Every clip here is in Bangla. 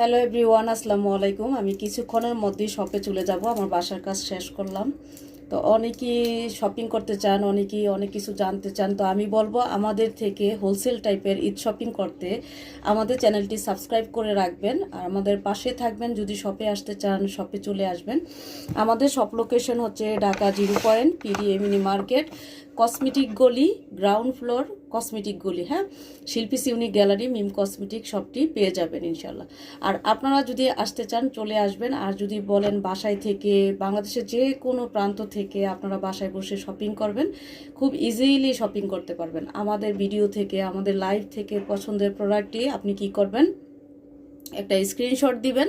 হ্যালো এভরিওয়ান, আসসালামু আলাইকুম। আমি কিছুক্ষণের মধ্যেই শপে চলে যাব। আমার বাসার কাজ শেষ করলাম। তো অনেকেই শপিং করতে চান, অনেকেই অনেক কিছু জানতে চান। তো আমি বলবো আমাদের থেকে হোলসেল টাইপের ঈদ শপিং করতে আমাদের চ্যানেলটি সাবস্ক্রাইব করে রাখবেন আর আমাদের পাশে থাকবেন। যদি শপে আসতে চান শপে চলে আসবেন। আমাদের শপ লোকেশন হচ্ছে Dhaka 0 point PDA mini market, cosmetic গলি, গ্রাউন্ড ফ্লোর কসমেটিক গলি। হ্যাঁ, শিল্পী সিউনি গ্যালারি, মিম কসমেটিক শপটি পেয়ে যাবেন ইনশাল্লাহ। আর আপনারা যদি আসতে চান চলে আসবেন। আর যদি বলেন বাসায় থেকে, বাংলাদেশের যে কোনো প্রান্ত থেকে আপনারা বাসায় বসে শপিং করবেন, খুব ইজিলি শপিং করতে পারবেন। আমাদের ভিডিও থেকে, আমাদের লাইভ থেকে পছন্দের প্রোডাক্টটি আপনি কি করবেন, একটা স্ক্রিনশট দিবেন,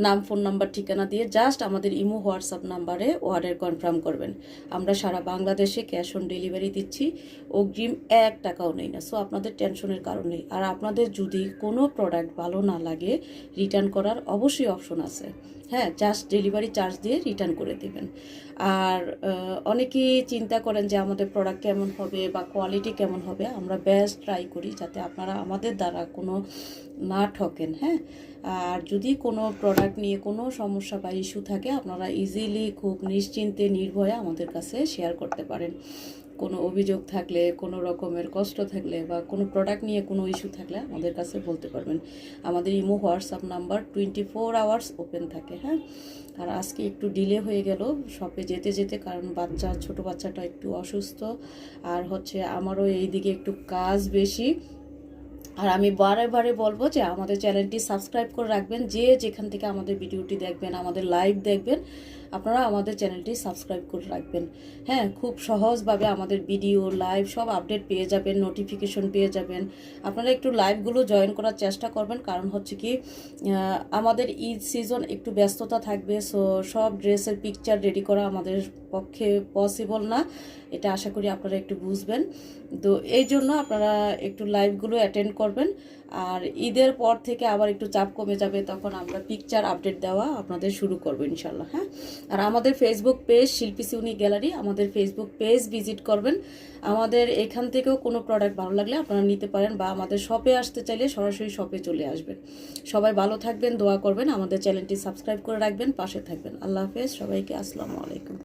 নাম, ফোন নাম্বার, ঠিকানা দিয়ে জাস্ট আমাদের ইমো হোয়াটসঅ্যাপ নাম্বারে অর্ডার কনফার্ম করবেন। আমরা সারা বাংলাদেশে ক্যাশ অন ডেলিভারি দিচ্ছি, অগ্রিম 1 টাকাও নেই না। সো আপনাদের টেনশনের কারণ নেই। আর আপনাদের যদি কোনো প্রোডাক্ট ভালো না লাগে রিটার্ন করার অবশ্যই অপশন আছে। হ্যাঁ, জাস্ট ডেলিভারি চার্জ দিয়ে রিটার্ন করে দেবেন। আর অনেকেই চিন্তা করেন যে আমাদের প্রোডাক্ট কেমন হবে বা কোয়ালিটি কেমন হবে। আমরা বেস্ট ট্রাই করি যাতে আপনারা আমাদের দ্বারা কোনো না ঠকেন। হ্যাঁ, আর যদি কোনো প্রোডাক্ট নিয়ে কোনো সমস্যা বা ইস্যু থাকে আপনারা ইজিলি খুব নিশ্চিন্তে নির্ভয়ে আমাদের কাছে শেয়ার করতে পারেন। কোনো অভিযোগ থাকলে, কোনো রকমের কষ্ট থাকলে বা কোনো প্রোডাক্ট নিয়ে কোনো ইস্যু থাকলে আমাদের কাছে বলতে পারবেন। আমাদের imo WhatsApp number 24 hours open থাকে। হ্যাঁ, আর আজকে একটু ডিলে হয়ে গেল শপে যেতে যেতে, কারণ ছোট বাচ্চাটা একটু অসুস্থ। আর হচ্ছে আমারও এইদিকে একটু কাজ বেশি। আর আমি বারে বারে বলবো যে আমাদের চ্যানেলটি সাবস্ক্রাইব করে রাখবেন। যে যেখান থেকে আমাদের ভিডিওটি দেখবেন, আমাদের লাইভ দেখবেন, আপনারা আমাদের চ্যানেলটি সাবস্ক্রাইব করে রাখবেন। হ্যাঁ, খুব সহজভাবে আমাদের ভিডিও লাইভ সব আপডেট পেয়ে যাবেন, নোটিফিকেশন পেয়ে যাবেন। আপনারা একটু লাইভগুলো জয়েন করার চেষ্টা করবেন, কারণ হচ্ছে কি আমাদের ঈদ সিজন একটু ব্যস্ততা থাকবে। সো সব ড্রেসের পিকচার রেডি করা আমাদের পক্ষে পসিবল না, এটা আশা করি আপনারা একটু বুঝবেন। তো এই জন্য আপনারা একটু লাইভগুলো অ্যাটেন্ড করবেন। আর ঈদের পর থেকে আবার একটু চাপ কমে যাবে, তখন আমরা পিকচার আপডেট দেওয়া আপনাদের শুরু করবো ইনশাল্লাহ। হ্যাঁ, আর আমাদের ফেসবুক পেজ শিল্পী সিউনি গ্যালারি, আমাদের ফেসবুক পেজ ভিজিট করবেন। আমাদের এখান থেকেও কোনো প্রোডাক্ট ভালো লাগলে আপনারা নিতে পারেন, বা আমাদের শপে আসতে চাইলে সরাসরি শপে চলে আসবেন। সবাই ভালো থাকবেন, দোয়া করবেন, আমাদের চ্যানেলটি সাবস্ক্রাইব করে রাখবেন, পাশে থাকবেন। আল্লাহ হাফেজ, সবাইকে আসসালামু আলাইকুম।